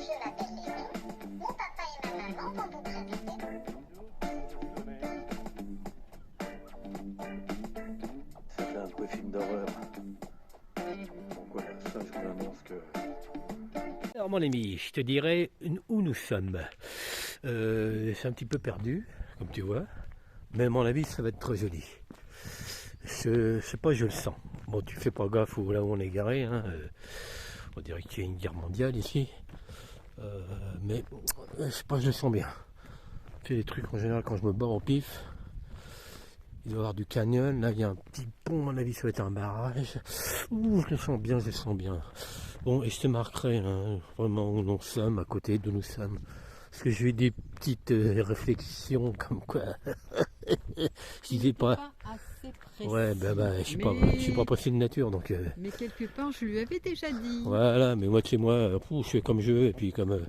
je m'appelle Léon. Mon papa et ma maman vont vous présenter. Ça fait un peu film d'horreur. Donc voilà, ça je vous annonce que... Alors mon ami, je te dirais où nous sommes. C'est un petit peu perdu, comme tu vois. Mais à mon avis, ça va être très joli. Je sais pas, je le sens. Bon, tu fais pas gaffe là où on est garé. Hein. On dirait qu'il y a une guerre mondiale ici. Mais je sais pas, je le sens bien. Tu sais, les trucs en général, quand je me barre au pif, il doit y avoir du canyon. Là, il y a un petit pont, à mon avis, ça va être un barrage. Ouh, je le sens bien, je le sens bien. Bon, et je te marquerai hein, vraiment où nous sommes, à côté d'où nous sommes. Parce que j'ai eu des petites réflexions comme quoi. Je disais pas. Assez précis. Ouais, je suis pas pressé de nature, donc. Mais quelque part, je lui avais déjà dit. Voilà, mais moi, tu sais, moi, je fais comme je veux, et puis comme.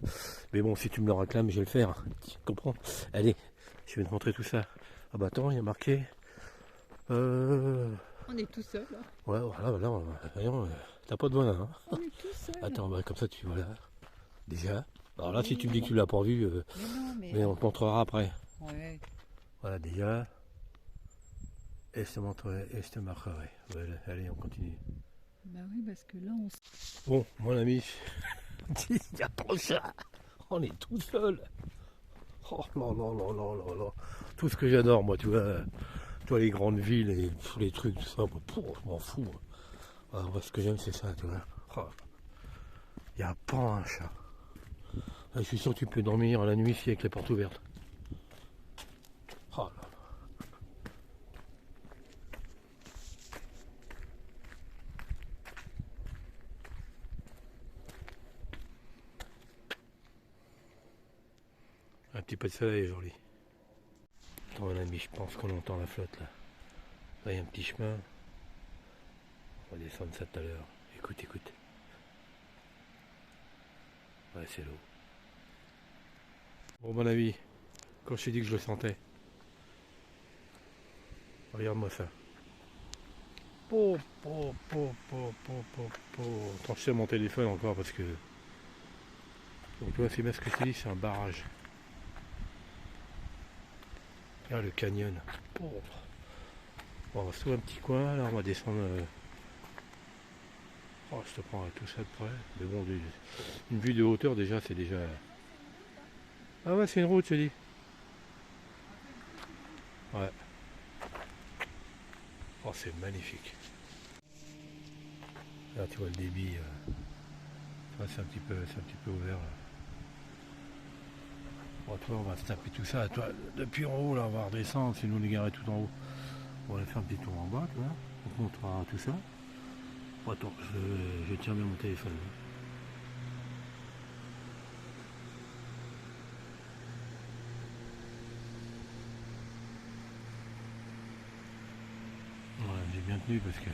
Mais bon, si tu me le réclames, je vais le faire. Tu comprends? Allez, je vais te montrer tout ça. Ah bah attends, il y a marqué. On est tout seul. Ouais, voilà, voyons, t'as pas de bonheur. Hein. On est tout seul. Attends, bah, comme ça, tu vois là. Déjà. Alors là, si tu me dis que tu l'as pas vu, mais on te montrera après. Ouais. Voilà, déjà. Et je te montrerai, et je te marquerai. Voilà, allez, on continue. Bah oui, parce que là, on... Bon, mon ami, il y a trop ça. On est tout seul. Oh là. Tout ce que j'adore, moi, tu vois. Toi, les grandes villes et tous les trucs, tout ça, je m'en fous. Alors, moi, ce que j'aime, c'est ça, tu vois. Oh. Il n'y a pas un chat. Là, je suis sûr que tu peux dormir la nuit ici avec les portes ouvertes. Oh là là. Un petit peu de soleil aujourd'hui. Attends, mon ami, je pense qu'on entend la flotte là. Là, il y a un petit chemin. On va descendre ça tout à l'heure. Écoute. Ouais, c'est l'eau. Bon, mon ami, quand je t'ai dit que je le sentais, regarde-moi ça. Attends, je sais mon téléphone encore parce que. Donc, tu vois, c'est bien ce que je t'ai dit, c'est un barrage. Regarde le canyon. Bon, on va se trouver un petit coin, là, on va descendre. Oh, je te prends tout ça de près. Mais bon, une vue de hauteur, déjà, c'est déjà. Ah ouais, c'est une route, je te dis. Ouais. Oh, c'est magnifique. Là, tu vois le débit. C'est un petit peu ouvert. Là. Bon, toi, on va se taper tout ça. Toi, depuis en haut, là, on va redescendre. Sinon, on est garé tout en haut. On va faire un petit tour en bas, tu vois. On te montrera tout ça. Bon, attends, je tiens bien mon téléphone. Ouais, j'ai bien tenu parce que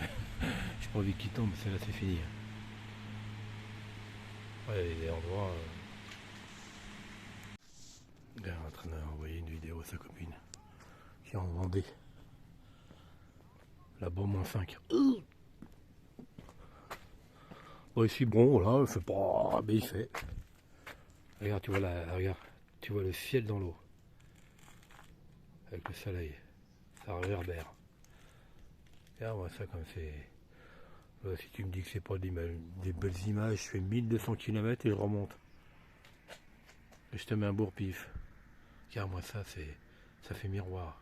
j'ai pas envie qu'il tombe. Celle-là, c'est fini. Ouais, il est en droit. Il est en train d'envoyer une vidéo à sa copine qui est en Vendée. La bombe en 5. Bon, ici, bon, là, il fait pas. Mais il fait. Regarde, tu vois le ciel dans l'eau. Avec le soleil. Ça réverbère. Regarde, moi, ça, comme c'est. Si tu me dis que c'est pas des belles images, je fais 1200 km et je remonte. Et je te mets un bourre-pif. Regarde, moi, ça fait miroir.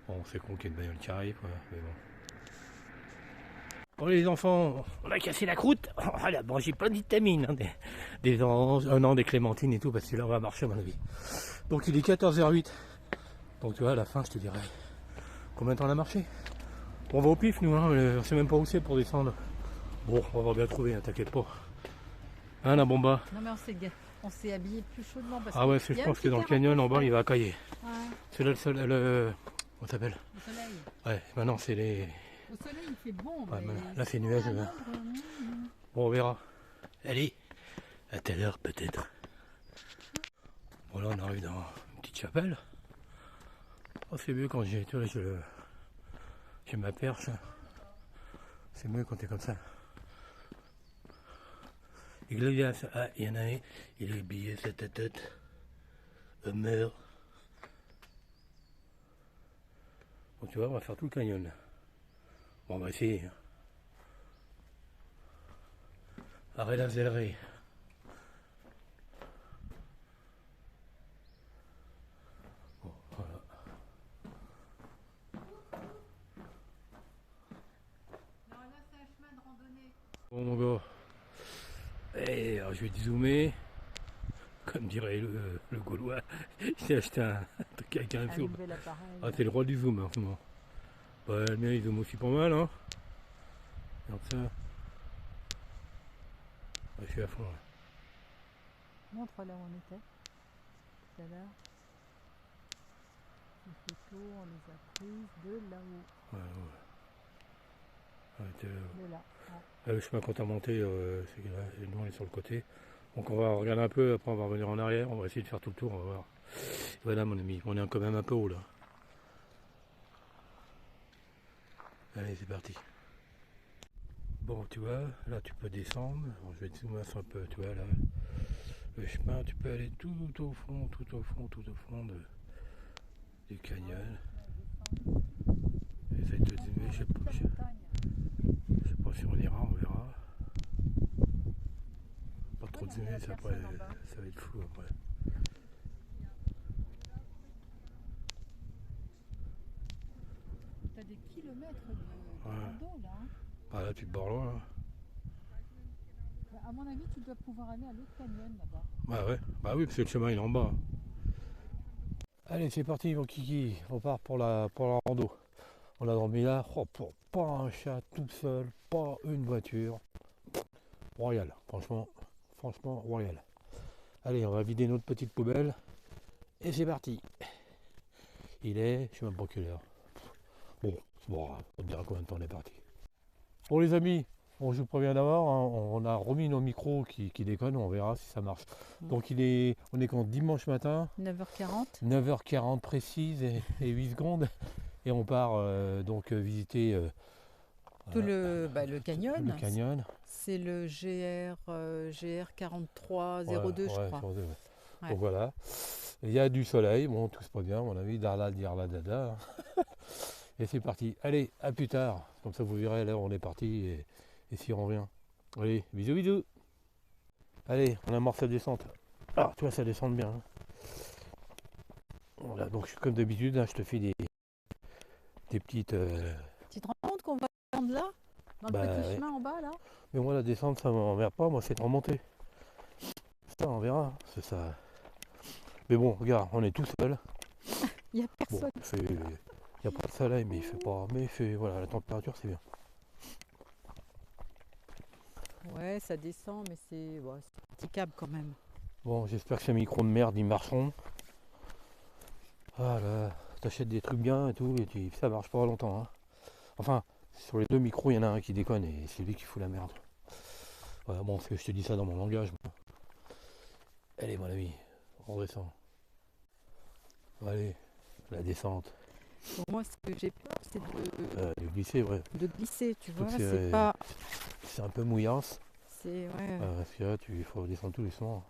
Bon, c'est con qu'il y ait une bagnole qui arrive, quoi, mais bon. Bon, les enfants, on a cassé la croûte. Voilà, bon, j'ai plein de vitamines, hein, des oranges, des clémentines et tout, parce que là, on va marcher, à mon avis. Donc, il est 14h08. Donc, tu vois, à la fin, je te dirai combien de temps on a marché. Bon, on va au pif, nous, hein, on sait même pas où c'est pour descendre. Bon, on va bien trouver, hein, t'inquiète pas. Hein, la bomba? Non, mais on s'est habillé plus chaudement. Parce ah ouais, je pense que dans le canyon, en bas, il va cailler. Ouais. C'est là le soleil, on s'appelle? Le soleil. Ouais, maintenant, c'est les... Au soleil, il fait bon. Ouais, mais là, c'est nuage. à Là. l'ombre, Bon, on verra. Allez, à tout à l'heure, peut-être. Bon, là, on arrive dans une petite chapelle. Oh, c'est mieux quand j'ai ma perche. C'est mieux quand t'es comme ça. Iglesias, ah, il y en a un, il est habillé sa tête. Meurt. Bon, tu vois, on va faire tout le canyon. Bon, on va essayer. Arrête la zèlerie. Bon, voilà. Non, là, c'est un chemin de randonnée. Bon, mon gars. Et alors, je vais te zoomer. Comme dirait le Gaulois, il s'est acheté un truc avec un Un zoom. nouvel appareil. Ah, c'est le roi du zoom en ce moment. Bah, le mien il zoome aussi pas mal, hein. Regarde ça. Ah, je suis à fond là. Montre là où on était tout à l'heure. Les photos, on les a prises de là-haut. Ouais, ouais. Ouais, De là. Ouais. le chemin qu'on t'a monté, c'est que là, et nous on est sur le côté. Donc on va regarder un peu, après on va revenir en arrière, on va essayer de faire tout le tour, on va voir. Voilà mon ami, on est quand même un peu haut là. Allez, c'est parti. Bon, tu vois, là tu peux descendre. Alors, je vais te zoomer un peu, tu vois là. Le chemin, tu peux aller tout au fond, du canyon. J'essaie de te zoomer, je sais pas si on ira, on verra. Pas trop de zoomer, ça va être flou après. T'as des kilomètres de rando là. Hein. Bah là tu te barres loin. Hein. À mon avis, tu dois pouvoir aller à l'autre canyon là-bas. Bah ouais, bah oui, parce que le chemin il est en bas. Allez, c'est parti mon kiki, on part pour la rando. On a dormi là, oh, pas un chat tout seul, pas une voiture. Royal, franchement royal. Allez, on va vider notre petite poubelle. Et c'est parti. Il est, je sais même pas quelle heure. Bon, on dira combien de temps on est parti. Bon les amis, bon, je vous préviens d'abord, hein, on a remis nos micros qui déconnent, on verra si ça marche. Donc on est quand dimanche matin, 9h40. 9h40 précise et 8 secondes. Et on part donc visiter Le canyon. le canyon. C'est le GR 4302 je crois. 02, ouais. Ouais. Donc voilà. Il y a du soleil, bon tout se passe bien, à mon avis, darla dada. Et c'est parti. Allez, à plus tard. Comme ça vous verrez là où on est parti et si on revient. Allez, bisous. Allez, on amorce la descente. Ah, tu vois, ça descend bien. Hein. Voilà, donc comme d'habitude, hein, je te fais des petites. Tu te rends compte qu'on va descendre là? Dans le petit chemin en bas là? Mais moi la descente ça m'emmerde pas, moi c'est de remonter. Ça on verra, c'est ça. Mais bon, regarde, on est tout seul. Il n'y a personne. Bon, il n'y a pas de soleil, mais il fait pas. Mais il fait, voilà, la température c'est bien. Ouais, ça descend, mais c'est praticable quand même. Bon, j'espère que ces micros de merde ils marcheront. Ah là, t'achètes des trucs bien et tout, et ça marche pas longtemps. Hein. Enfin, sur les deux micros, il y en a un qui déconne et c'est lui qui fout la merde. Voilà, bon, parce que je te dis ça dans mon langage. Moi. Allez, mon ami, on redescend. Allez, la descente. Pour moi, ce que j'ai peur, c'est De glisser, ouais. de glisser, tu vois. Surtout que C'est pas. C'est un peu mouillance. C'est ouais. Parce que là, il faut descendre tout doucement.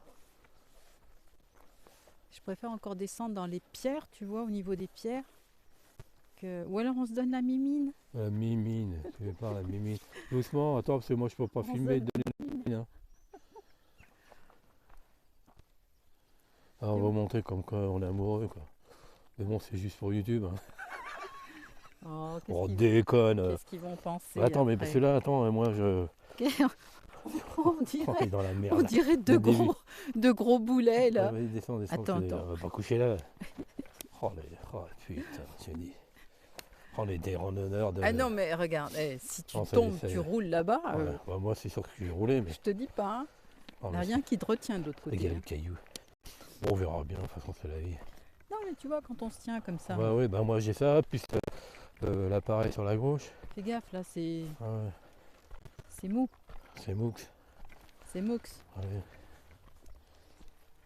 Je préfère encore descendre dans les pierres, tu vois, au niveau des pierres. Ou alors on se donne la mimine. La mimine, tu veux pas la mimine. Doucement, attends, parce que moi je peux pas filmer et te donner la mimine. Hein. Alors, on va montrer comme quoi on est amoureux, quoi. Mais bon, c'est juste pour YouTube. Hein. Oh, On déconne. Qu'est-ce qu'ils vont penser Attends, mais après. parce que là, attends, moi je. On On est dirait, dans la merde. on dirait de gros boulets là. Vas-y, descends, Attends. On va pas coucher là. Oh putain, tu dis. On est des randonneurs de. Ah non, mais regarde, si tu Non, tombes, ça y est. tu roules là-bas. Ouais, bah, moi, c'est sûr que je vais rouler, mais. Je te dis pas, hein. Oh, Il n'y a mais rien qui te retient de l'autre il y côté. a Hein. le caillou. Bon, on verra bien, de toute façon, c'est la vie. Non, mais tu vois, quand on se tient comme ça, Bah oui, bah moi j'ai ça, puis l'appareil sur la gauche. fais gaffe, là, c'est Ah ouais, mou. c'est Moux. C'est moux. Ouais,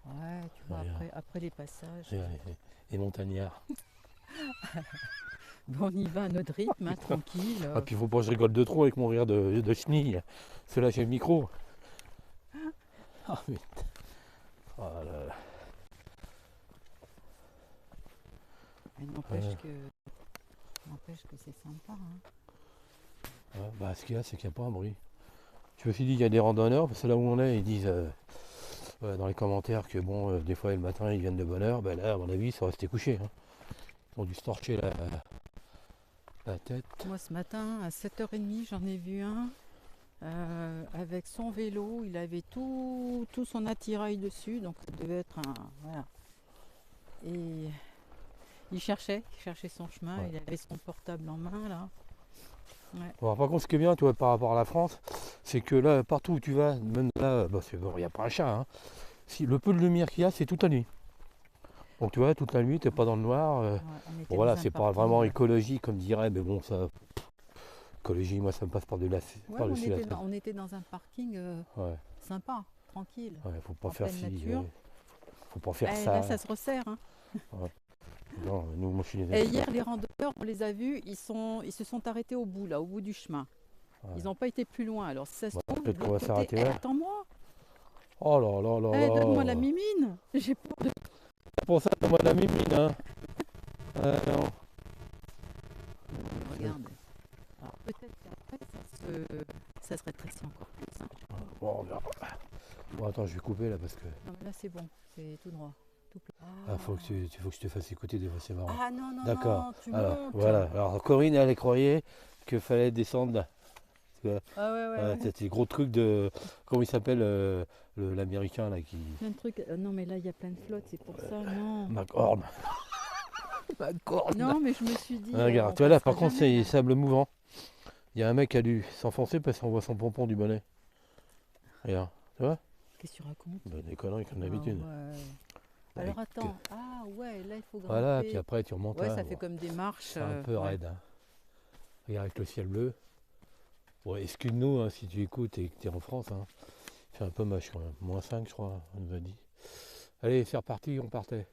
Ouais, tu vois, Ouais. après les passages. et montagnard. Bon, on y va à notre rythme, hein, tranquille. Ah, puis faut pas que je rigole de trop avec mon rire de chenille. Parce que là j'ai le micro. Ah putain. Oh là là. Mais n'empêche que c'est sympa. Hein. Ouais, bah, ce qu'il y a, c'est qu'il n'y a pas un bruit. Je me suis dit, il y a des randonneurs, parce que là où on est, ils disent dans les commentaires que bon, des fois le matin ils viennent de bonne heure. Ben là, à mon avis, ils sont restés couchés. Hein. Ils ont dû se torcher la tête. Moi, ce matin, à 7h30, j'en ai vu un avec son vélo. Il avait tout son attirail dessus, donc ça devait être un. Voilà. Et il cherchait son chemin. Ouais. Il avait son portable en main, là. Ouais. Bon, par contre, ce qui est bien, tu vois, par rapport à la France, c'est que là, partout où tu vas, même là, bah, c'est bon, il n'y a pas un chat. Hein. Si, le peu de lumière qu'il y a, c'est toute la nuit. Donc tu vois, toute la nuit, tu n'es pas dans le noir. Ouais, on était Bon, voilà, dans un c'est pas parking, vraiment ouais. écologie comme dirait, mais bon, ça. Écologie, moi, ça me passe Ouais, par-dessus la tête. on était dans un parking Ouais, sympa, tranquille. ouais, faut pas En faire pleine ci, nature. faut pas faire Eh, ça. là, ça se resserre. Hein. Non, nous, moi, je suis Et les hier, les randonneurs, on les a vus, ils se sont arrêtés au bout, là, au bout du chemin. Ouais. Ils n'ont pas été plus loin. Alors, si ça se Bah, trouve, peut-être de qu'on va l'autre côté, s'arrêter là. attends-moi. Oh là là là là. Donne-moi la mimine. J'ai peur de... Pour ça, donne-moi la mimine, hein. Non. Regarde. Alors, peut-être qu'après, ça se rétrécit encore plus. Hein. Bon, on verra. Bon, attends, je vais couper là parce que. Non, mais là, c'est bon. C'est tout droit. Tout plat. Ah, faut que je te fasse écouter des fois, c'est marrant. Ah non, non, D'accord. non, tu Alors, montes. voilà. Alors, Corinne, elle croyait qu'il fallait descendre là. Ah ouais. C'était des gros trucs de. Comment il s'appelle l'américain là qui. Plein de trucs. Non, mais là, il y a plein de flottes, c'est pour ça, non. McHorn. McHorn. Non, mais je me suis dit. Regarde, on tu vois là, passera par contre, jamais, c'est là. sable mouvant. Il y a un mec qui a dû s'enfoncer parce qu'on voit son pompon du bonnet. Regarde, tu vois? Qu'est-ce que tu racontes? Ben, des conneries comme Ah d'habitude. ouais. Avec, Alors attends. Ah ouais, là, il faut grimper. Voilà, puis après tu remontes Ouais, là. ça bon, fait comme des marches. c'est un peu ouais. raide. Hein. Regarde avec le ciel bleu. Bon, excuse-nous hein, si tu écoutes et que tu es en France. Hein. Il fait un peu moche quand même. -5, je crois, on nous a dit. Allez, c'est reparti, on partait.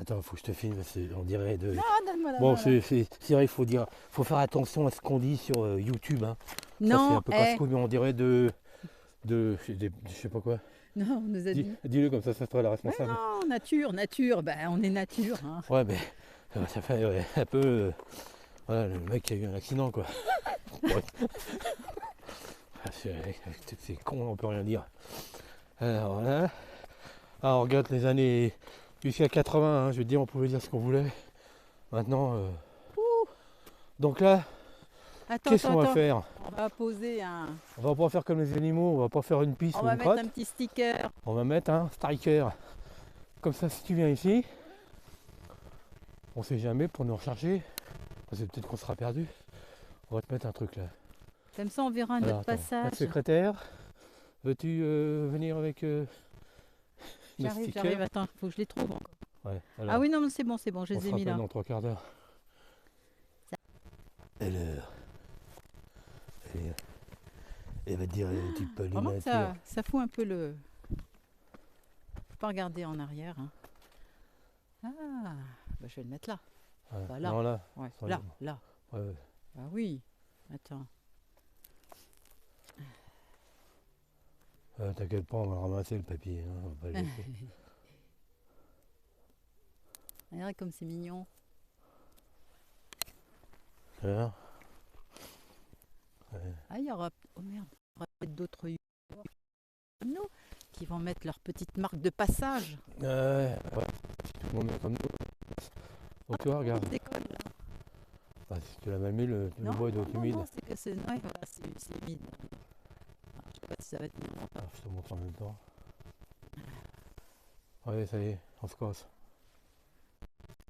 Attends, faut que je te filme, on dirait de. Ah, donne-moi la Bon, main, là. c'est vrai, il faut faire attention à ce qu'on dit sur YouTube. Hein. Ça, c'est Non, un peu casse-couille, mais on dirait je sais pas quoi. non, on nous a dit. Dis-le comme ça sera la Mais responsable. non, nature. Ben, on est nature. Hein. Ouais, mais ça fait un peu. Voilà, le mec qui a eu un accident, quoi. Ouais. Ah, c'est con, on peut rien dire. Alors là, on regarde les années jusqu'à 80, hein, je veux dire, on pouvait dire ce qu'on voulait. Maintenant, donc là, Attends, qu'est-ce qu'on va faire? On va poser un. On va pas faire comme les animaux, on va pas faire une piste On ou va une mettre crotte. un petit sticker. On va mettre un striker. Comme ça, si tu viens ici, on sait jamais pour nous recharger. Parce que peut-être qu'on sera perdu. On va te mettre un truc là. Comme ça, on verra Alors, notre attends, passage. la secrétaire, veux-tu venir avec le J'arrive. sticker? Attends, faut que je les trouve encore. Ouais, alors, Ah oui, non, mais c'est bon, je on les se ai mis rappelle là. dans 3/4 d'heure. Alors, elle va te dire un petit peu Vraiment que nature. ça fout un peu le. Faut pas regarder en arrière. Hein. Ah, bah, je vais le mettre là. Ouais. Voilà. Non, là. Ouais, Ça, là, il- là. Ouais. Ah oui. Attends. T'inquiète pas, on va le ramasser le papier. Hein, on va pas le laisser. Regarde comme c'est mignon. Alors, Ah, il y aura. Oh merde. Il y aura peut-être d'autres youtubeurs comme nous qui vont mettre leur petite marque de passage. ouais. Si tout le monde est comme nous. Donc tu vois, regarde. On décolle, là. Ah, si tu l'as mal mis, le Non, bois doit être humide. non, c'est que c'est. Ouais, voilà, c'est humide. Alors, je sais pas si ça va tenir longtemps. Ah, je te montre en même temps. Ouais, ça y est, on se casse.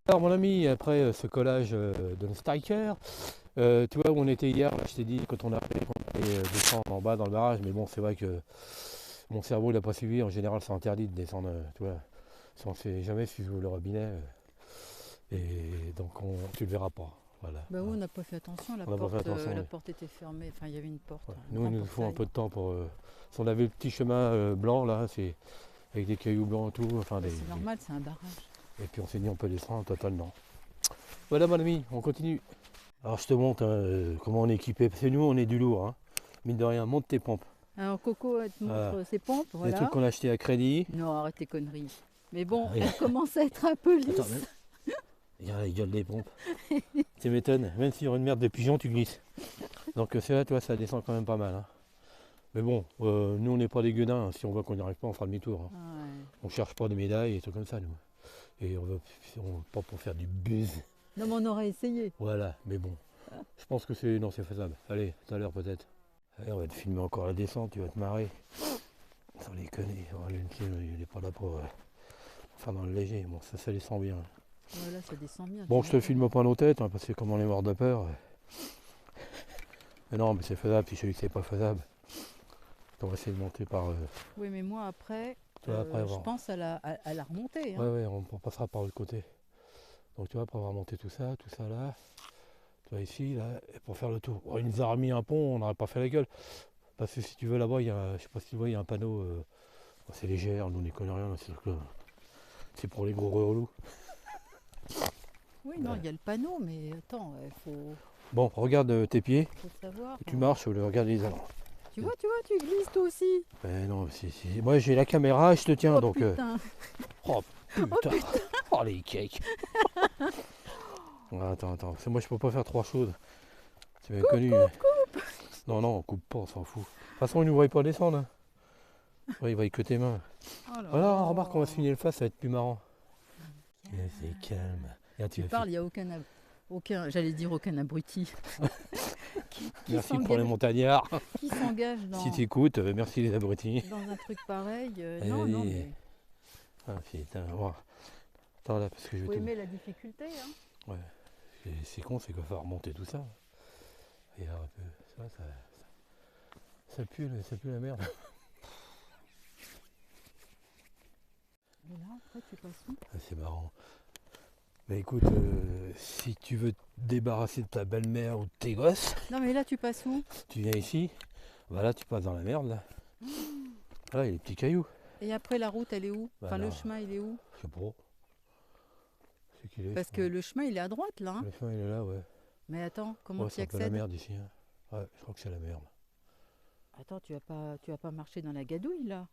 Alors mon ami, après ce collage de striker, tu vois où on était hier, là, je t'ai dit quand on arrivait qu'on allait descendre en bas dans le barrage, mais bon c'est vrai que mon cerveau l'a pas suivi, en général c'est interdit de descendre, tu vois, si on ne sait jamais si j'ouvre le robinet, et donc tu le verras pas. Voilà. Bah oui, on n'a pas fait attention, On n'a pas fait attention, la oui. porte était fermée, enfin il y avait une porte. Ouais. un Nous grand il nous faut un portail. peu de temps pour... si on avait le petit chemin blanc là, c'est avec des cailloux blancs et tout, enfin Bah, des... c'est normal, c'est un barrage. Et puis on s'est dit on peut descendre totalement. Voilà mon ami, on continue. Alors je te montre comment on est équipé, parce que nous on est du lourd. Hein. Mine de rien, monte tes pompes. Alors Coco, elle te montre Voilà. ses pompes, Les voilà. trucs qu'on a achetés à crédit. Non, arrête tes conneries. Mais bon, Regarde. elle commence à être un peu lisse. Attends, regarde la gueule des pompes. Tu m'étonnes, même sur une merde de pigeon, tu glisses. Donc celle-là, tu vois, ça descend quand même pas mal. Hein. Mais bon, nous, on n'est pas des gueudins. Hein. Si on voit qu'on n'y arrive pas, on fera demi-tour. Hein. Ouais. On cherche pas de médailles et tout comme ça, nous. Et on veut pas pour faire du buzz. Non, mais on aurait essayé. Voilà, mais bon. Je pense que c'est non, c'est faisable. Allez, tout à l'heure peut-être. Allez, on va te filmer encore la descente, tu vas te marrer. Sans les conneries. Oh, il n'est pas là pour faire dans le léger. Bon, ça descend bien. Voilà, ça descend bien. Bon, tu je te vois. filme pas nos têtes, hein, parce que comme on est mort de peur. Mais non, mais c'est faisable. Puis celui que c'est pas faisable, on va essayer de monter par. Oui, mais moi après, Tu vois, après je avoir. pense à la remontée. Hein. Ouais, on passera par l'autre côté. Donc tu vois, pour avoir monté tout ça là. Tu vois ici, là, et pour faire le tour. Oh, il nous a remis un pont, on n'aurait pas fait la gueule. Parce que si tu veux là-bas, il y a, je sais pas si tu vois, il y a un panneau. C'est léger, nous on n'y connaît rien. C'est pour les gros relous. Oui, non, il y a le panneau, mais attends, il faut Bon, regarde tes pieds. savoir. Tu marches, ou regarde les allants. Tu vois, tu glisses toi aussi. Mais non, si. Moi j'ai la caméra et je te tiens, Oh donc. putain. Oh putain. Oh les cakes. Attends. Parce que moi je peux pas faire trois choses. C'est bien connu. Coupe. Non, on coupe pas, on s'en fout. De toute façon, ils ne nous voient pas descendre. Hein. Ouais, ils voient que tes mains. Oh là Voilà, là. remarque, on va se finir le face, ça va être plus marrant. C'est calme. Regarde, Tu parles, il n'y a aucun, j'allais dire aucun abruti. qui Merci pour les s'engage- montagnards. Qui s'engage Si dans, tu écoutes, merci les abrutis. dans un truc pareil. Allez, Non, vas-y. mais Ah putain, bon. Attends là, parce que je faut vais te... aimer la difficulté. Hein. C'est con, c'est qu'il va falloir remonter tout ça. Regarde un peu, ça pue la merde. Et là, après, tu passes où? Ah, c'est marrant. Mais écoute, si tu veux te débarrasser de ta belle-mère ou de tes gosses, Non, mais là, tu passes où? tu viens ici, voilà, tu passes dans la merde là. Voilà, il y a les petits cailloux. Et après, la route, elle est où? Bah Enfin, là. le chemin, il est où? Je sais pas. C'est qu'il est. Parce que le chemin, il est à droite, là. Hein. Le chemin il est là, ouais. Mais attends, comment Ouais, tu c'est un peu la accèdes? merde ici. Hein. Ouais, je crois que c'est la merde. Attends, tu vas pas marcher dans la gadouille, là?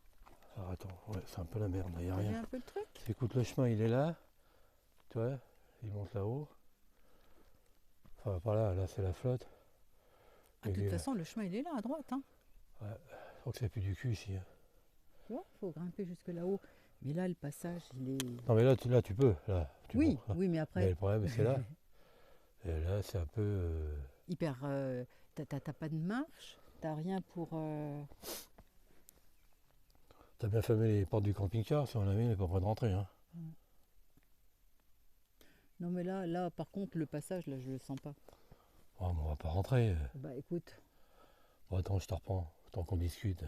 Alors attends, ouais, c'est un peu la merde, il n'y a Tu vois rien. un peu le truc? Écoute, le chemin il est là. Tu vois, il monte là-haut. Enfin, par là, là c'est la flotte. Ah, Et de toute lui, façon, le chemin, il est là, à droite. Hein. je crois que c'est plus du cul ici. Hein. Tu vois, faut grimper jusque là-haut. Mais là, le passage, il est... Non mais là tu peux. Là, tu Oui, montes, là. oui, mais Mais après, le problème c'est là. Et là c'est un peu. hyper... t'as pas de marche, t'as rien pour... T'as bien fermé les portes du camping-car, si on a mis, il n'est pas prêt de rentrer. Hein. Non, mais là, par contre, le passage, là, je le sens pas. Oh, mais on va pas rentrer. Bah, écoute, Bon, attends, je te reprends, tant qu'on discute.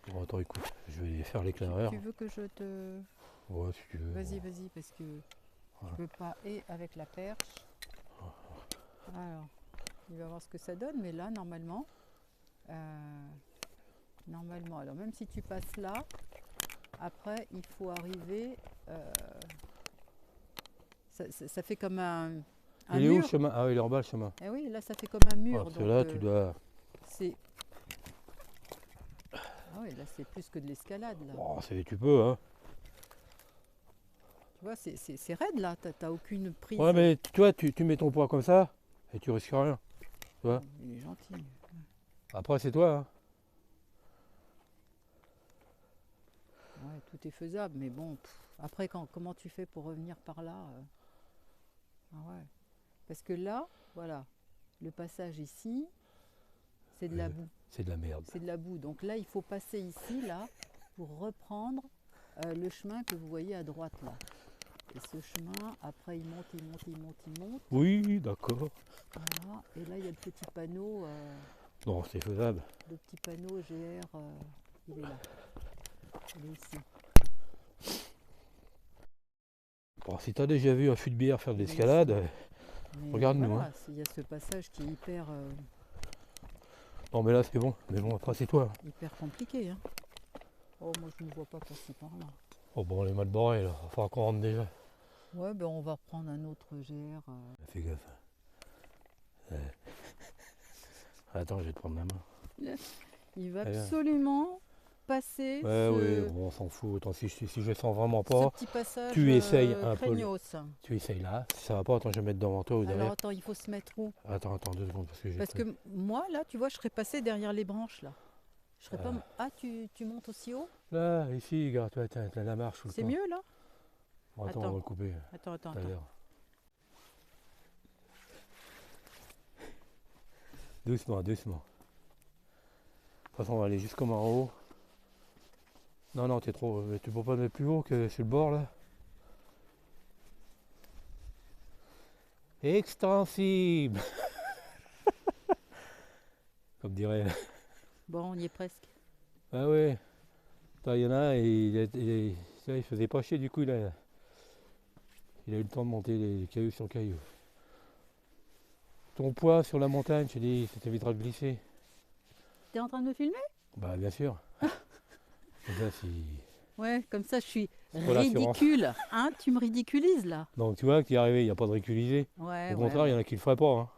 Bon, attends, écoute, je vais faire l'éclaireur. tu veux que je te... Ouais, si tu veux. Vas-y, bon. vas-y, parce que Ouais. je peux pas... Et avec la perche... Alors, il va voir ce que ça donne, mais là, normalement... Normalement, alors même si tu passes là, après, il faut arriver... ça fait comme un Il est où mur. le chemin? Ah, il est en bas le chemin. Eh oui, là, ça fait comme un mur. Parce que donc, là, tu dois. c'est... Ah oui, là, c'est plus que de l'escalade, là. Oh, tu peux, hein. Tu vois, c'est raide, là. T'as aucune prise. Ouais, mais tu vois, tu mets ton poids comme ça et tu risques rien. vois. Il est gentil. Après, c'est toi. Hein. Ouais, tout est faisable, mais bon, après, comment tu fais pour revenir par là Ah ouais. Parce que là, voilà, le passage ici, c'est de la boue. C'est de la merde. C'est de la boue. Donc là, il faut passer ici, là, pour reprendre le chemin que vous voyez à droite, là. Et ce chemin, après, il monte, il monte, il monte, il monte. Oui, d'accord. Voilà. Et là, il y a le petit panneau, Bon, c'est faisable. GR, il est là. Il est ici. Bon, si t'as déjà vu un fût de bière faire de l'escalade, Mais regarde-nous. voilà, Hein. il y a ce passage qui est hyper, Non, mais là, c'est bon. Mais bon, après, c'est toi. hyper compliqué. Hein. Oh, moi, je ne vois pas passer par là. Oh, bon, on est mal barrés, là. Il va falloir qu'on rentre déjà. Ouais, ben on va reprendre un autre GR. Fais gaffe. Ouais. Attends, je vais te prendre la main. Il va Allez. absolument passer Ouais, ce, oui, bon, on s'en fout. Attends, si je sens vraiment ce pas, petit passage tu essayes un peu. craignos. Tu essayes là. Si ça va pas, attends, je vais mettre devant toi ou Alors derrière. attends, il faut se mettre où? Attends, 2 secondes parce que j'ai Parce pris- que moi, là, tu vois, je serais passé derrière les branches, là. Je serais pas... Ah. Ah, tu montes aussi haut? Là, ici, regarde, toi, t'as la marche. C'est mieux, là? Bon, attends, on Attends. va le couper Attends, tout à l'heure. Doucement. De toute façon, on va aller jusqu'au en haut. Non, t'es trop. Tu peux pas te mettre plus haut que sur le bord là. Extensible. Comme dirait. Bon, on y est presque. Ah ouais. Il y en a un, il faisait pas chier, du coup il a eu le temps de monter les cailloux sur cailloux. Ton poids sur la montagne, je te dis, ça t'évitera de glisser. T'es en train de me filmer? Bah bien sûr. Comme ça, si... Ouais, comme ça, je suis Pour l'assurance. ridicule. Hein, tu me ridiculises, là. Donc tu vois, qui est arrivé, il n'y a pas de ridiculisé. Ouais, Au contraire, il y en a qui le feraient pas. Hein.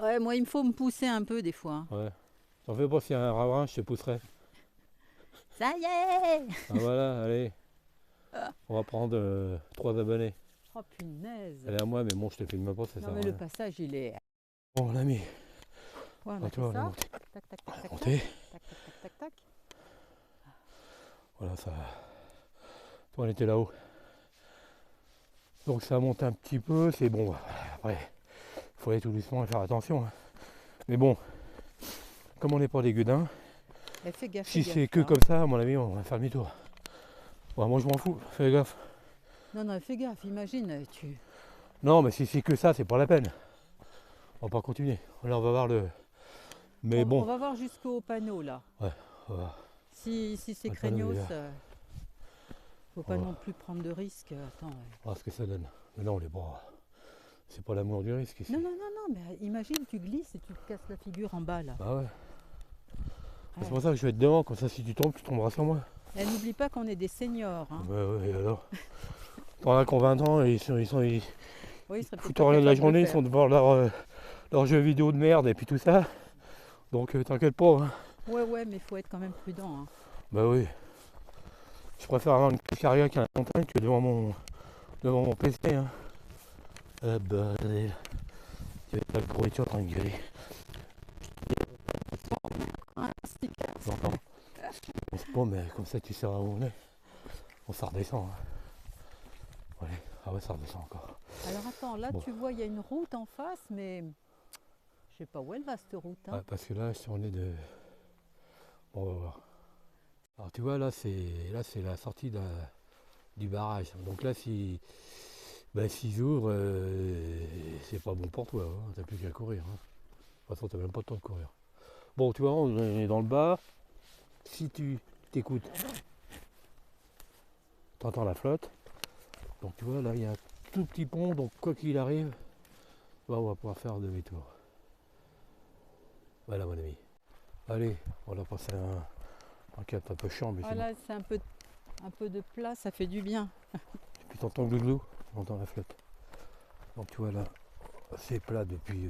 Ouais, moi, il me faut me pousser un peu, des fois. Ouais. T'en fais pas, s'il y a un ravin, je te pousserai. Ça y est! Ah voilà, allez. On va prendre 3 abonnés. Oh, punaise! Elle est à moi, mais bon, je te filme pas, ça Non, sert à mais le rien. passage, il est... Bon, l'ami, Ouais, on a toi, fait on va ça. monter. Tac, tac, tac, tac, tac, Monter. tac, tac, tac, tac, tac. Voilà, ça. Toi, on était là-haut. Donc ça monte un petit peu, c'est bon. Après, il faut aller tout doucement et faire attention. Hein. Mais bon, comme on n'est pas des gueudins, Eh, fais gaffe, si fais c'est gaffe, que hein. comme ça, à mon avis, on va faire demi-tour. Ouais, moi je m'en fous, fais gaffe. Non, non, fais gaffe, imagine, tu... Non, mais si c'est que ça, c'est pas la peine. On va pas continuer. Là, on va voir le. Mais on bon, va voir jusqu'au panneau, là. on va- Si c'est Le panneau, craignos, il est là. faut pas On va- non plus prendre de risques. Attends, ouais. on va voir ce que ça donne. Mais non, on est pas. C'est pas l'amour du risque ici. Non, non, non, non, mais imagine, tu glisses et tu te casses la figure en bas, là. Ah ouais. Ouais. C'est pour ça que je vais être devant, comme ça si tu tombes, tu tomberas sur moi. Et n'oublie pas qu'on est des seniors. Hein. Ouais, et alors. T'en as qui ont 20 ans et ils Oui, ils seraient peut-être foutent pas rien de la capables journée, le ils faire. sont devant leurs jeux vidéo de merde et puis tout ça. Donc t'inquiète pas. Hein. Ouais, mais il faut être quand même prudent. Hein. Bah oui. Je préfère avoir une carrière à la montagne que devant mon PC. Hein. Ah bordel. Il y avait pas de pourriture en train de gueuler. J'entends. Mais c'est bon, mais comme ça tu sais où on est. Bon, ça redescend. Hein. Ouais. Ah ouais, ça redescend encore. Alors attends, là Bon. tu vois, il y a une route en face, mais je sais pas où elle va cette route. Hein. Ouais, parce que là, si on est de. Bon, on va voir. Alors tu vois, là c'est la sortie du barrage. Donc là, s'ils ouvrent, c'est pas bon pour toi. Hein. T'as plus qu'à courir. Hein. De toute façon, t'as même pas le temps de courir. Bon, tu vois, on est dans le bas. Si tu t'écoutes, t'entends la flotte. Donc tu vois, là, il y a un tout petit pont. Donc quoi qu'il arrive, on va pouvoir faire demi-tour. Voilà, mon ami. Allez, on va passer un cap un peu chiant, mais c'est bon. Voilà, c'est un peu de plat, ça fait du bien. Et puis t'entends le glou, t'entends la flotte. Donc tu vois là, c'est plat depuis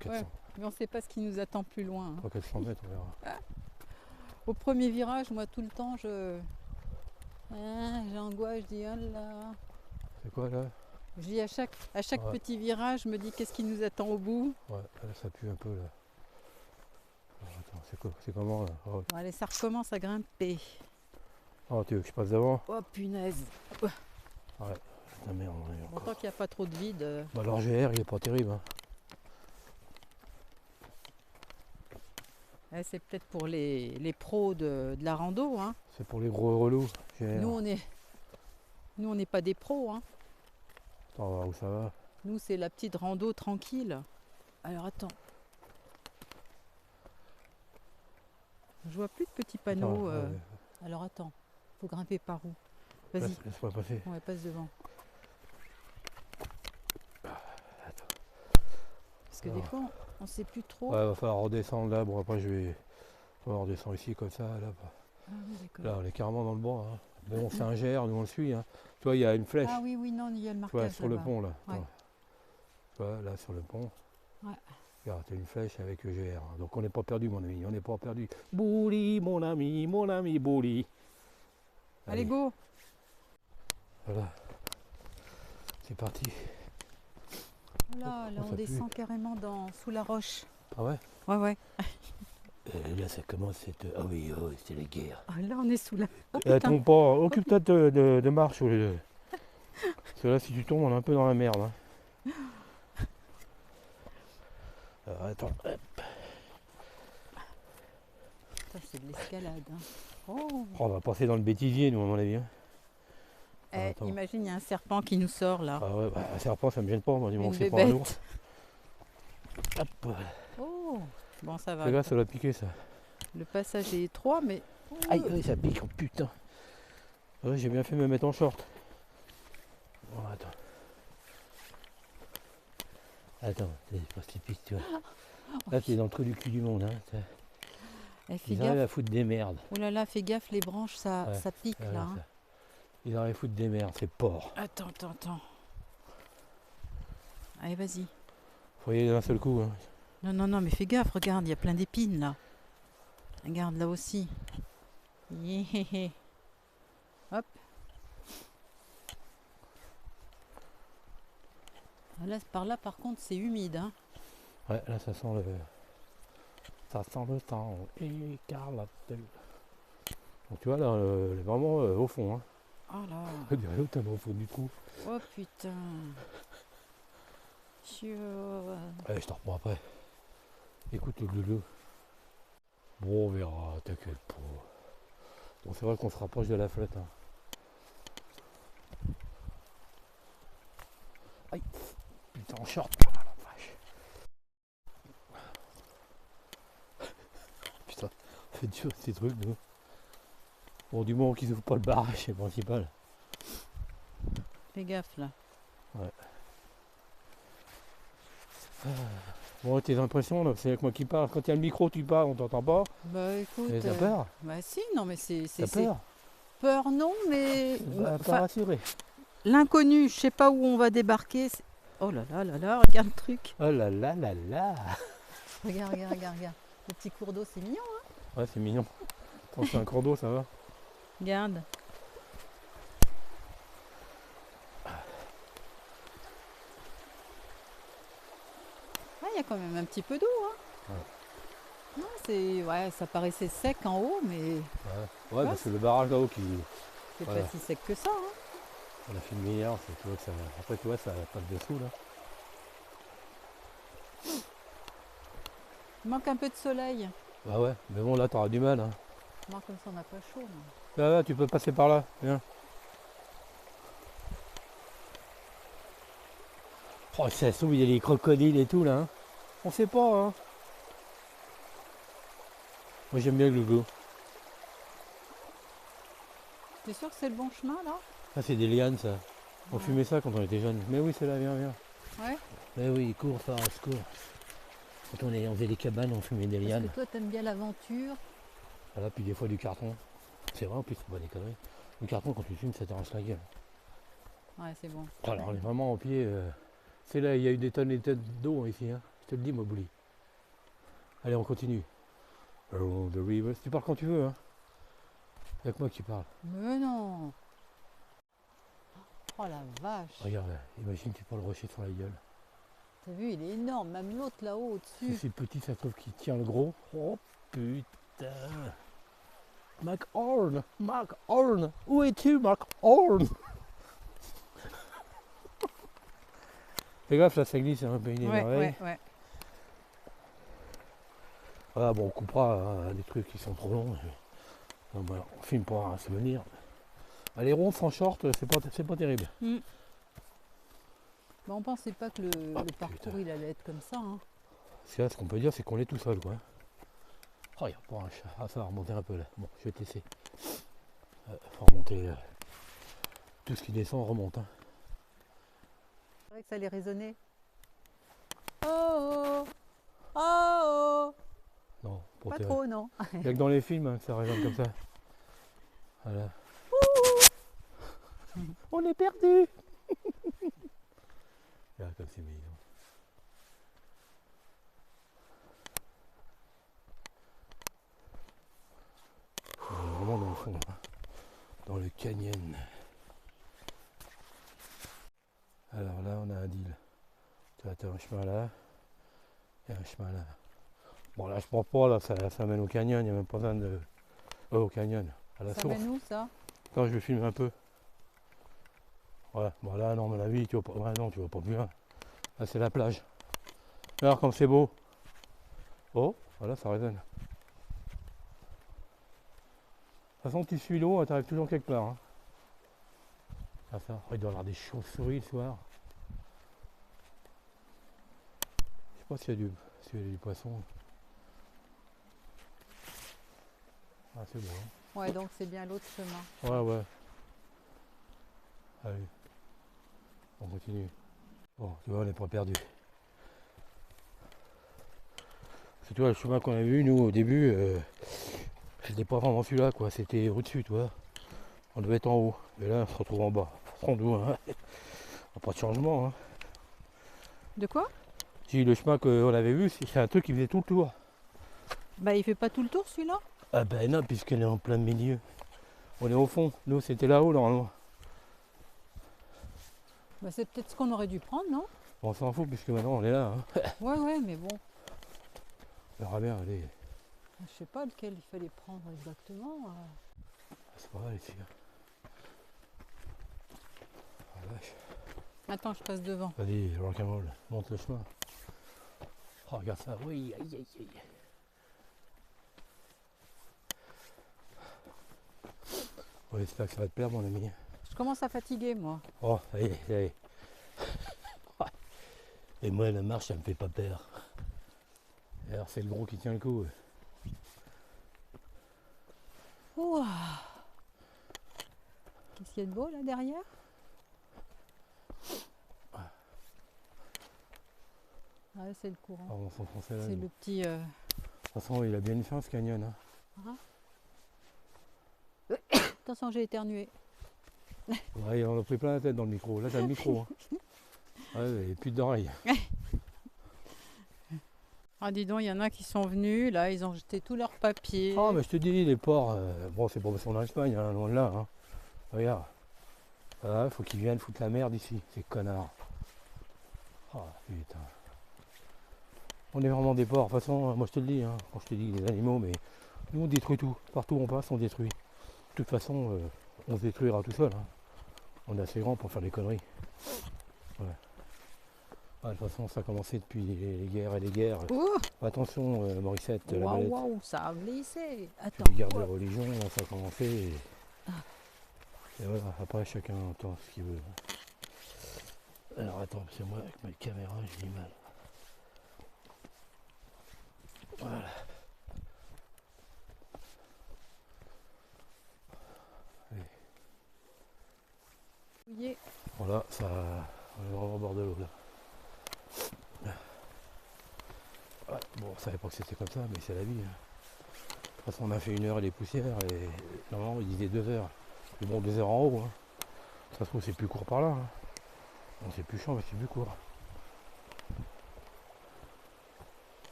300-400 Ouais. Mais on ne sait pas ce qui nous attend plus loin. Hein. 300-400 mètres, on verra. Au premier virage, moi tout le temps, j'angoisse, je dis oh là. C'est quoi là? Je dis à chaque Ouais. petit virage, je me dis qu'est-ce qui nous attend au bout. Ouais, là ça pue un peu là. Alors, attends, c'est comment là? Oh, Bon, allez, ça recommence à grimper. oh, tu veux que je passe devant? Oh punaise. Putain merde, on est encore. Tant qu'il n'y a pas trop de vide. Bah, l'RGR il est pas terrible. Hein. C'est peut-être pour les pros de la rando. Hein. C'est pour les gros relous. GR. Nous, on n'est pas des pros. Hein. Attends, on va voir où ça va. Nous, c'est la petite rando tranquille. Alors attends. Je vois plus de petits panneaux. Attends, Alors attends, faut grimper par où? Vas-y, laisse-moi passer. on passe devant. Parce que des fois, on ne sait plus trop. Ouais, va falloir redescendre là. Bon, après, on va redescendre ici comme ça. Là, Ah oui, d'accord. là on est carrément dans le bois. Hein. Mais bon, c'est un GR, nous on le suit. Hein. Tu vois, il y a une flèche. Ah oui, non, il y a le Tu vois, marquage sur le là-bas. pont là. Ouais. Attends. Tu vois, là sur le pont. Ouais. Regarde, c'est une flèche avec EGR. Donc on n'est pas perdu, mon ami, on n'est pas perdu. Bouli, mon ami, Bouli. Allez, go. Voilà. C'est parti. Là, Oh, on ça descend carrément sous la roche. Ah ouais? Ouais, ouais. Là, ça commence cette... Ah oui, oh, c'est la guerre. Ah, là, on est sous la... Oh, putain. Attends pas, occupe-toi de marche. Parce que là, si tu tombes, on est un peu dans la merde. Hein. Alors, attends. Hop. Ça, c'est de l'escalade. Hein. Oh. Oh, on va passer dans le bêtisier, nous, à mon avis. Hein. Eh, Attends. imagine, il y a un serpent qui nous sort là. Ah ouais, bah, un serpent, ça me gêne pas. Moi, du moment Une que c'est pas un bébête. ours. Hop. Oh, bon, ça va. Fais gaffe, ça doit piquer, ça. Le passage est étroit, mais... Aïe, oui, ça pique, oh putain. Ouais, j'ai bien fait de me mettre en short. Bon, attends. Attends, c'est pas si pique, tu vois. Là, t'es dans le trou du cul du monde. Hein. Eh, fais Ils arrivent gaffe. à foutre des merdes. Oh là là, fais gaffe, les branches, ça, Ouais, ça pique Voilà, là. Hein. ça. Ils arrivent à foutre des merdes, c'est porc. Attends, attends, attends. Allez, vas-y. Faut y aller d'un seul coup. Hein. Non, non, non, mais fais gaffe, regarde, il y a plein d'épines là. Regarde là aussi. Yéhéhé. Hop. Ah, là, par là, par contre, c'est humide. Hein. Ouais, là, ça sent le... Ça sent le temps écarlate. Donc tu vois, là, elle est vraiment au fond. Hein. Oh là. On dirait l'autre, elle est au fond du trou. Oh putain. Chio. Allez, je te reprends après. Écoute le glou. Bon, on verra, t'inquiète pas. Bon, c'est vrai qu'on se rapproche de la flotte. Hein. Aïe, putain, en short. Ah, la vache. Putain, on fait dur ces trucs, nous. Bon, du moment qu'ils ouvrent pas le barrage, c'est le principal. Fais gaffe là. Ouais. Bon, tes impressions, là, c'est avec moi qui parle. Quand il y a le micro, tu parles, on t'entend pas. Bah écoute. Et t'as peur? Bah si, non mais c'est. T'as peur? Peur non, mais. Bah, Enfin, pas rassuré. l'inconnu, je sais pas où on va débarquer. Oh là là là là, regarde le truc. Oh là là là là. Regarde, regarde, regarde, regarde. Le petit cours d'eau, c'est mignon, hein. Ouais, c'est mignon. Quand c'est un cours d'eau, ça va. Regarde. Ah, il y a quand même un petit peu d'eau, hein. Ouais. Non, c'est. Ouais, ça paraissait sec en haut, mais Ouais, bah, c'est le barrage là-haut qui. c'est Voilà. pas si sec que ça, hein. On a filmé hier, tu vois que ça. Après, tu vois, ça passe dessous là. Il manque un peu de soleil. Bah ouais, mais bon, là, t'auras du mal. Hein. Moi, comme ça, on n'a pas chaud. non. Là, tu peux passer par là. Viens. Oh, ça s'ouvre, il y a les crocodiles et tout là. Hein. On sait pas, hein. Moi, j'aime bien le logo. T'es sûr que c'est le bon chemin, là? Ça, c'est des lianes, ça. On Ouais. fumait ça quand on était jeunes. Mais oui, c'est là, viens, viens. Ouais. Mais oui, cours, Faras, cours. Quand on faisait des cabanes, on fumait des Parce lianes. que toi, t'aimes bien l'aventure. Voilà, puis des fois du carton. C'est vrai, en plus, c'est pas des conneries. Le carton, quand tu fumes, ça t'arrache la gueule. Ouais, c'est bon. Alors, on est vraiment en pied. C'est là, il y a eu des tonnes et des tonnes d'eau ici. Hein. Je te le dis, moi, Bouli. Allez, on continue. Around the river. Tu parles quand tu veux. Hein. C'est avec moi que tu parles. Mais non. Oh la vache. Regarde, là. Imagine, tu prends le rocher sur la gueule. T'as vu, il est énorme. Même l'autre là-haut, C'est au-dessus. si petit, ça trouve qu'il tient le gros. Oh putain. Mac Horn. Mac Horn. Où es-tu, Mac Horn? Fais gaffe, là, ça glisse un peu une Ouais, merveille. ouais, ouais. Voilà, bon, on coupera hein, des trucs qui sont trop longs. Bon, bah, on filme pour un souvenir. Les ronces en short, c'est pas terrible. Bah, on pensait pas que le parcours putain. il allait être comme ça. Hein. Parce que là, ce qu'on peut dire, c'est qu'on est tout seul, quoi. Oh, il y a pas un chat. Ah, ça va remonter un peu là. Bon, je vais te laisser. Faut remonter. Tout ce qui descend remonte. Hein. C'est vrai que ça allait résonner. Oh oh oh oh. Non, pour Pas te... trop, non. Il n'y a que dans les films hein, que ça résonne comme ça. Voilà. On est perdu. Regarde comme c'est mignon. Canyon. Alors là, on a un deal. Tu as un chemin là et un chemin là. Bon, là, je prends pas, là, ça mène au canyon, il n'y a même pas besoin de. Au canyon, à la Ça source. mène où ça? Attends, je vais filmer un peu. Ouais, bon là, non, à mon avis, tu vas pas. Ouais, non, tu vas pas plus loin. Là, c'est la plage. Alors, comme c'est beau. Oh, voilà, ça résonne. De toute façon, tu suis l'eau, tu arrives toujours quelque part. Hein. Ah, ça, il doit y avoir des chauves-souris le soir. Je sais pas s'il y a du poisson. Ah, c'est beau. Hein. Ouais, donc c'est bien l'autre chemin. Ouais, ouais. Allez. On continue. Bon, tu vois, on n'est pas perdu. C'est toi le chemin qu'on a vu, nous, au début, c'était pas vraiment celui-là, quoi. C'était au-dessus, tu vois. On devait être en haut. Mais là, on se retrouve en bas. Sans doute, hein. Pas de changement, hein. De quoi? Si le chemin qu'on avait vu, c'est un truc qui faisait tout le tour. Bah il fait pas tout le tour celui-là? Ah ben non, puisqu'elle est en plein milieu. On est au fond. Nous, c'était là-haut, normalement. Bah c'est peut-être ce qu'on aurait dû prendre, non? On s'en fout, puisque maintenant, on est là. Hein. Ouais, mais bon. On verra bien, allez. Je sais pas lequel il fallait prendre exactement. C'est pas mal ici. Hein. Ah, vache. Attends, je passe devant. Vas-y, rock'n'roll, monte le chemin. Oh, regarde ça, oui, aïe, aïe, aïe. Ouais, j'espère que ça va te plaire, mon ami. Je commence à fatiguer, moi. Oh, ça y est, ça y est. Et moi, la marche, ça me fait pas peur. Et alors, c'est le gros qui tient le coup. Ouah. Qu'est-ce qu'il y a de beau là derrière? Ouais, c'est le courant. Ah, on s'enfonçait là. C'est nous. le petit. De toute façon, il a bien une fin, ce canyon. Hein. Attention, j'ai éternué. Ouais, on a pris plein la tête dans le micro. Là, t'as le micro. Hein. Ouais, et plus d'oreilles. Ah, dis donc, il y en a qui sont venus, là, ils ont jeté tous leurs papiers. Ah, mais je te dis, les ports, bon, c'est pas parce qu'on est en Espagne, hein, loin de là. Hein. Regarde. Voilà, faut qu'ils viennent foutre la merde ici, ces connards. Ah, putain. On est vraiment des porcs. De toute façon, moi je te le dis, hein, quand je te dis les animaux, mais nous on détruit tout. Partout où on passe, on détruit. De toute façon, on se détruira tout seul. Hein. On est assez grand pour faire des conneries. Ouais. Ah, de toute façon, ça a commencé depuis les guerres et les guerres. Ouh, Attention, Morissette, la waouh, manette. waouh, ça a glissé. Attends. Les guerres de religion, ça a commencé. Et voilà, après chacun entend ce qu'il veut. Alors attends, c'est moi avec ma caméra, j'ai du mal. Voilà. Fouillé. Voilà, ça, on est vraiment au bord de l'eau là. Ouais, bon, on savait pas que c'était comme ça, mais c'est la vie. Hein. De toute façon, on a fait 1 heure et des poussières, et normalement, il disait 2 heures. Mais bon, 2 heures en haut. Hein. Ça se trouve, c'est plus court par là. Hein. Bon, c'est plus chiant, mais c'est plus court.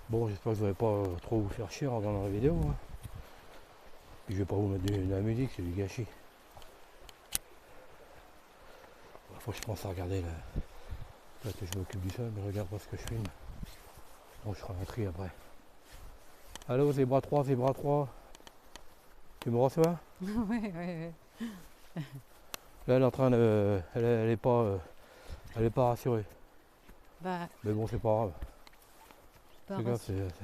Bon, j'espère que vous n'allez pas trop vous faire chier en regardant la vidéo. Hein. Puis je vais pas vous mettre de la musique, c'est du gâchis. Faut que je pense à regarder là que je m'occupe du sol, mais regarde pas ce que je filme. Bon, je ferai un tri après. Allô, Zébra 3, Zébra 3. Tu me reçois? Ouais. Là, elle est en train de. Elle est pas rassurée. Bah, Mais bon, c'est pas grave. pas, Regarde,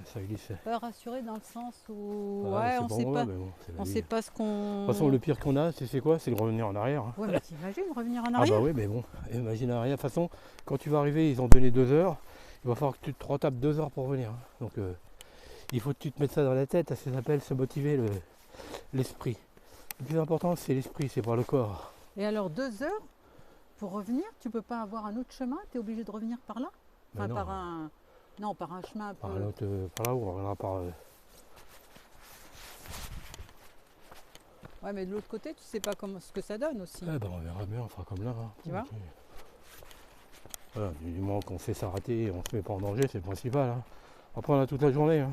ça glisse. pas rassuré dans le sens où. Ah, ouais, c'est on pas sait mauvais, pas. mais bon, c'est la On vie. sait pas ce qu'on. De toute façon, le pire qu'on a, c'est quoi? C'est de revenir en arrière. Hein. Ouais, mais t'imagines revenir en Ah arrière? bah oui, mais bon, imagine en arrière. De toute façon, quand tu vas arriver, ils ont donné 2 heures. Il va falloir que tu te retapes 2 heures pour revenir. Hein. Donc, il faut que tu te mettes ça dans la tête. Ça s'appelle se motiver l'esprit. Le plus important, c'est l'esprit, c'est pas le corps. Et alors 2 heures pour revenir, tu peux pas avoir un autre chemin? Tu es obligé de revenir par là? Mais Enfin, non, par un. Non, par un chemin un peu. par là où on reviendra par. Ouais, mais de l'autre côté, tu sais pas ce que ça donne aussi. Eh ben, on verra bien, on fera comme là. Hein. Tu vois? Voilà, du moment qu'on sait s'arrêter, on se met pas en danger, c'est le principal. Hein. Après, on a toute la journée. Hein.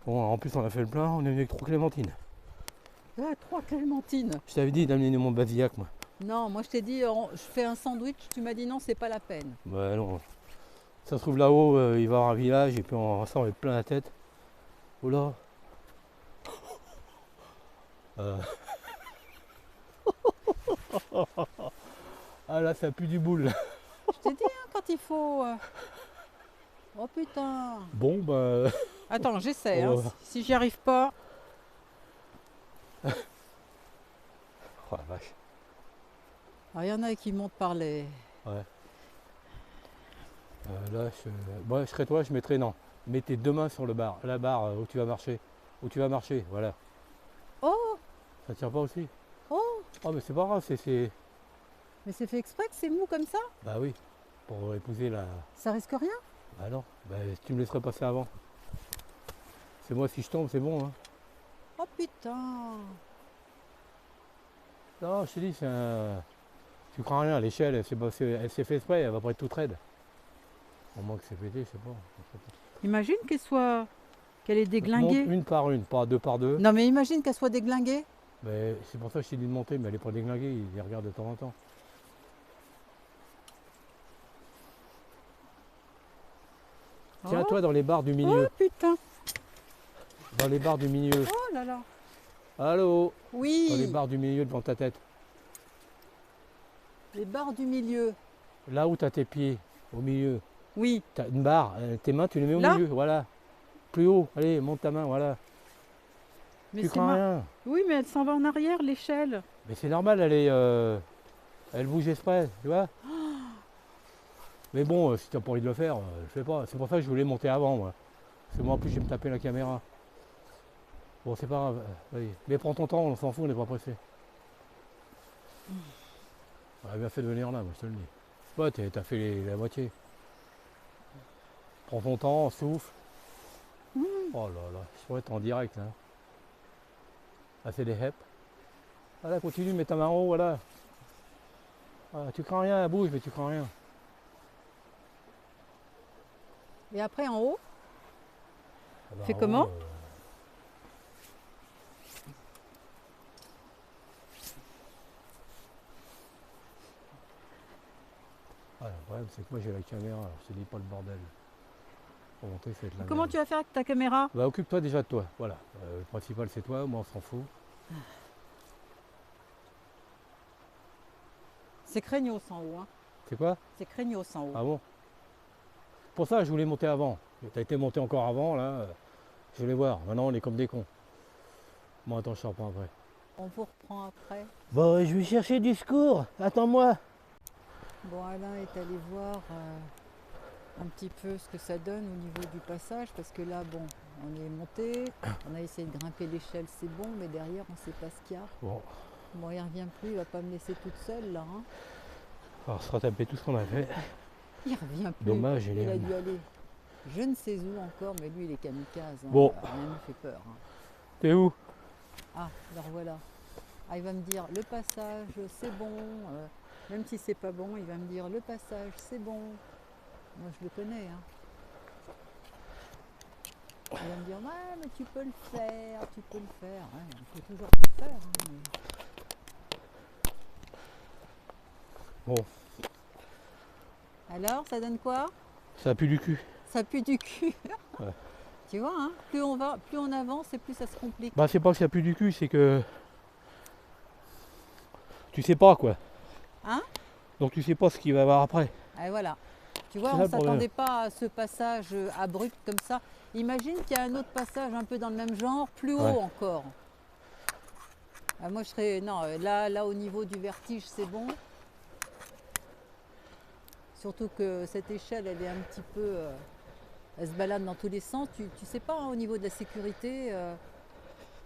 Bon, en plus, on a fait le plein, on est venu avec 3 clémentines. Ah, 3 clémentines. Je t'avais dit d'amener mon basillac, moi. Non, moi je t'ai dit, je fais un sandwich, tu m'as dit non, c'est pas la peine. Bah non. Ça se trouve là-haut, il va y avoir un village et puis on va s'en mettre plein la tête. Oh là. Ah là, ça pue du boule. Je t'ai dit, hein, quand il faut. Oh putain. Bon, bah. Attends, j'essaie. Oh. Hein. Si j'y arrive pas. Oh la vache. Alors, il y en a qui montent par les. Ouais. Là, moi, je serais toi, je mettrais non. Mets tes 2 mains sur le bar, la barre où tu vas marcher. Où tu vas marcher, voilà. Oh. Ça tient pas aussi? Oh. Oh, mais c'est pas grave, c'est. Mais c'est fait exprès que c'est mou comme ça? Bah oui, pour épouser la. Ça risque rien? Bah non, bah, tu me laisserais passer avant. C'est moi, si je tombe, c'est bon. Hein. Oh putain. Non, je te dis, c'est un. Tu crains rien, l'échelle, elle s'est fait exprès, elle va pas être toute raide. Au moins que c'est pété, je sais pas. Imagine qu'elle est déglinguée. Monte une par une, pas 2 par 2. Non mais imagine qu'elle soit déglinguée. Mais c'est pour ça que je t'ai dit de monter, mais elle est pas déglinguée, il les regarde de temps en temps. Tiens, Oh. toi, dans les barres du Oh milieu. putain. Dans les barres du milieu. Oh là là. Allô? Oui. Dans les barres du milieu devant ta tête. Les barres du milieu. Là où tu as tes pieds, au milieu. Oui. Tu as une barre, tes mains, tu les mets au Là? milieu, voilà. Plus haut, allez, monte ta main, voilà. Mais Tu c'est crains rien. Oui, mais elle s'en va en arrière, l'échelle. Mais c'est normal, elle bouge exprès, tu vois. Mais bon, si tu n'as pas envie de le faire, je fais pas. C'est pour ça que je voulais monter avant, moi. Parce que moi, en plus, je vais me taper la caméra. Bon, c'est pas grave, vas-y. Mais prends ton temps, on s'en fout, on n'est pas pressé. On a bien fait de venir là, moi, je te le dis. Ouais, t'as fait la moitié. Prends ton temps, souffle. Oh là là, je pourrais être en direct, là. Ah, c'est des hep. Voilà, continue, mets ta main en haut, voilà. Ah, tu crains rien, elle bouge, mais tu crains rien. Et après, en haut, Ah bah, Fais en haut, comment Ah, le problème, c'est que moi j'ai la caméra, alors je te dis pas le bordel. Pour monter, ça va être la comment merde. tu vas faire avec ta caméra? Bah, occupe-toi déjà de toi, voilà. Le principal, c'est toi, moi, on s'en fout. C'est craignos en haut. Hein. C'est quoi? C'est craignos en haut. Ah bon? Pour ça, je voulais monter avant. T'as été monté encore avant, là. Je voulais voir. Maintenant, on est comme des cons. Bon, attends, je te reprends après. On vous reprend après. Bon, je vais chercher du secours. Attends-moi. Bon, Alain est allé voir un petit peu ce que ça donne au niveau du passage, parce que là, bon, on est monté, on a essayé de grimper l'échelle, c'est bon, mais derrière, on ne sait pas ce qu'il y a. Bon, Bon, il revient plus, il va pas me laisser toute seule, là. Hein. on va se retaper tout ce qu'on a fait. Il revient plus. Dommage, Il a Hélène. dû aller. Je ne sais où encore, mais lui, il est kamikaze. Hein. Bon. Rien ne fait peur. Hein. T'es où? Ah, alors voilà. Ah, il va me dire le passage, c'est bon. Même si c'est pas bon, il va me dire le passage, c'est bon. Moi, je le connais. Hein. Il va me dire ouais, mais tu peux le faire, tu peux le faire. Ouais, il faut toujours le faire. Hein, mais... Bon, Alors, ça donne quoi? ça pue du cul. Ça pue du cul. Ouais. Tu vois, hein, plus on va, plus on avance et plus ça se complique. Bah, c'est pas que ça pue du cul, c'est que. Tu sais pas, quoi. Hein? Donc, tu sais pas ce qu'il va y avoir après. Et voilà. Tu vois, C'est on ça ne le problème. s'attendait pas à ce passage abrupt comme ça. Imagine qu'il y a un autre passage un peu dans le même genre, plus haut Ouais. encore. Ah, moi, je serais... Non, là, au niveau du vertige, c'est bon. Surtout que cette échelle, elle est un petit peu... elle se balade dans tous les sens. Tu sais pas, hein, au niveau de la sécurité,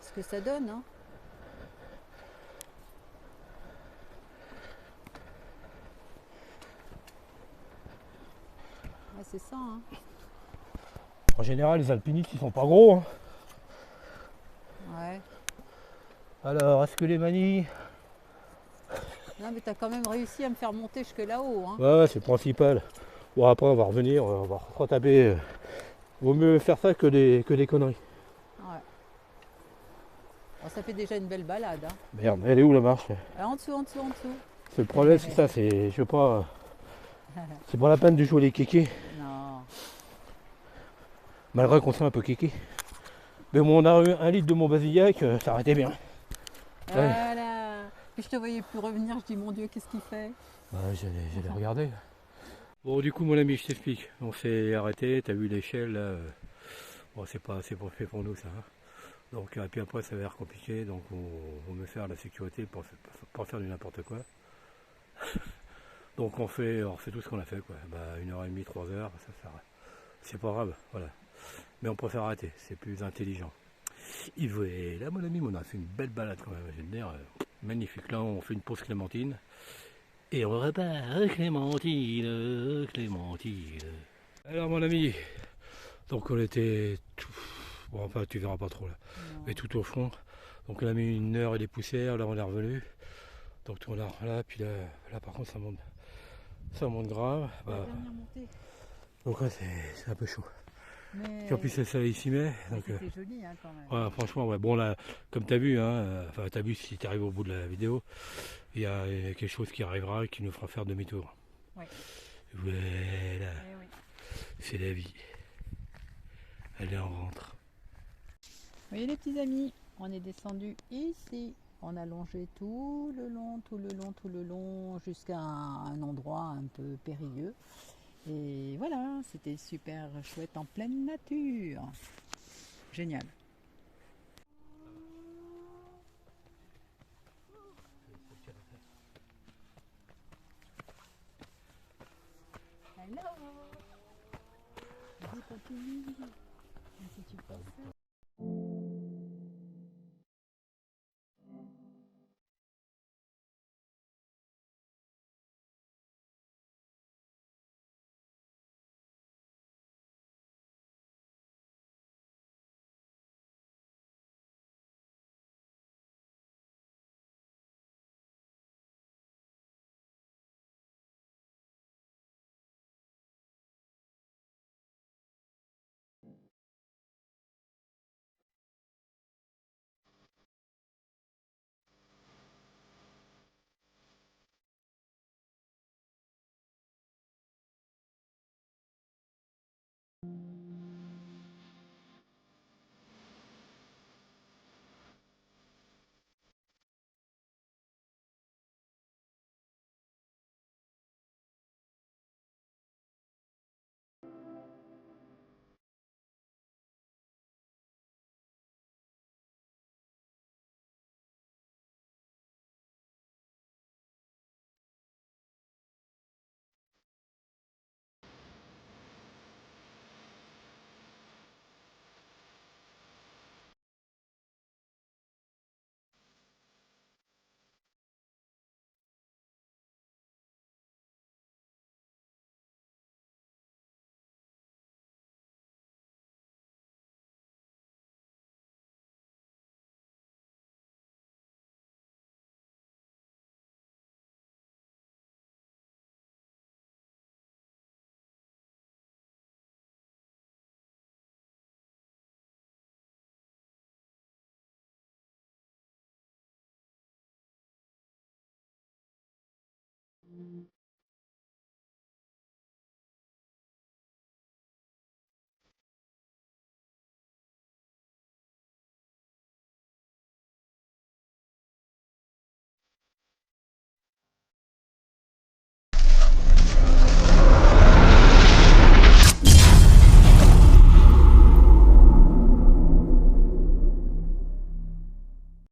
ce que ça donne. Hein. Ouais, c'est ça. Hein. En général, les alpinistes, ils sont pas gros. Hein. Ouais. Alors, est-ce que les manies. Non, mais tu as quand même réussi à me faire monter jusque là-haut. Hein. Ouais, c'est le principal. Bon, après, on va revenir, on va retaper. Vaut mieux faire ça que des conneries. Bon, ça fait déjà une belle balade. Hein. Merde, elle est où la marche là? Ah, en dessous, en dessous, en dessous. C'est le problème, c'est ça, c'est. Je sais pas. C'est pas la peine de jouer les kékés, Non. malgré qu'on soit un peu kéké. Mais bon, on a eu 1 litre de mon basillac, ça arrêtait bien. Voilà. Puis je te voyais plus revenir, je dis mon Dieu, qu'est-ce qu'il fait? J'allais regarder. Bon, du coup, mon ami, je t'explique. On s'est arrêté, t'as vu l'échelle là. Bon, c'est pas fait pour nous ça. Hein. Donc, et puis après, ça va être compliqué. Donc, on veut faire la sécurité pour pas faire du n'importe quoi. Donc, on fait tout ce qu'on a fait quoi. Bah, 1h30, 3 heures, c'est pas grave. Voilà. Mais on préfère arrêter, c'est plus intelligent. Et voilà, mon ami, on a fait une belle balade quand même. Je veux dire, magnifique. Là, on fait une pause clémentine. Et on repart, Clémentine, Clémentine. Alors mon ami, donc on était tout... Bon enfin tu verras pas trop là. Non. Mais tout au fond. Donc on a mis 1 heure et des poussières, là on est revenu. Donc on a là, puis là par contre ça monte grave. La Bah, dernière montée. donc ouais, c'est un peu chaud. Mais Puis en plus le soleil s'y met. mais Donc, c'était joli hein, quand même. ouais, franchement, ouais. Bon là, comme tu as vu, hein, enfin tu as vu si tu arrives au bout de la vidéo, il y a quelque chose qui arrivera qui nous fera faire demi-tour. Ouais. Voilà, Eh oui. c'est la vie. Allez, on rentre. Vous voyez les petits amis, on est descendu ici. On a longé tout le long, jusqu'à un endroit un peu périlleux. Et voilà, c'était super chouette en pleine nature. Génial. Hello. Vas-y, continue. Si tu passes.